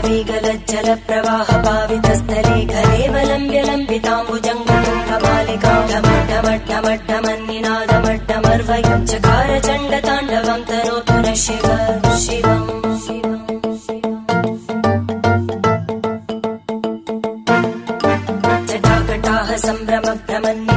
वेगलज्जल प्रवाह पावितस्थले घलेवलम्ब्य लम्बिताम्बुजङ्गतुङ्गमालिका ढमड्ढमड्ढमड्ढमन्निनादमड्ढमर्वयं चकार चण्डताण्डवं तनोतु नः शिव शिवम् जटाकटाः सम्भ्रमभ्रमन्नि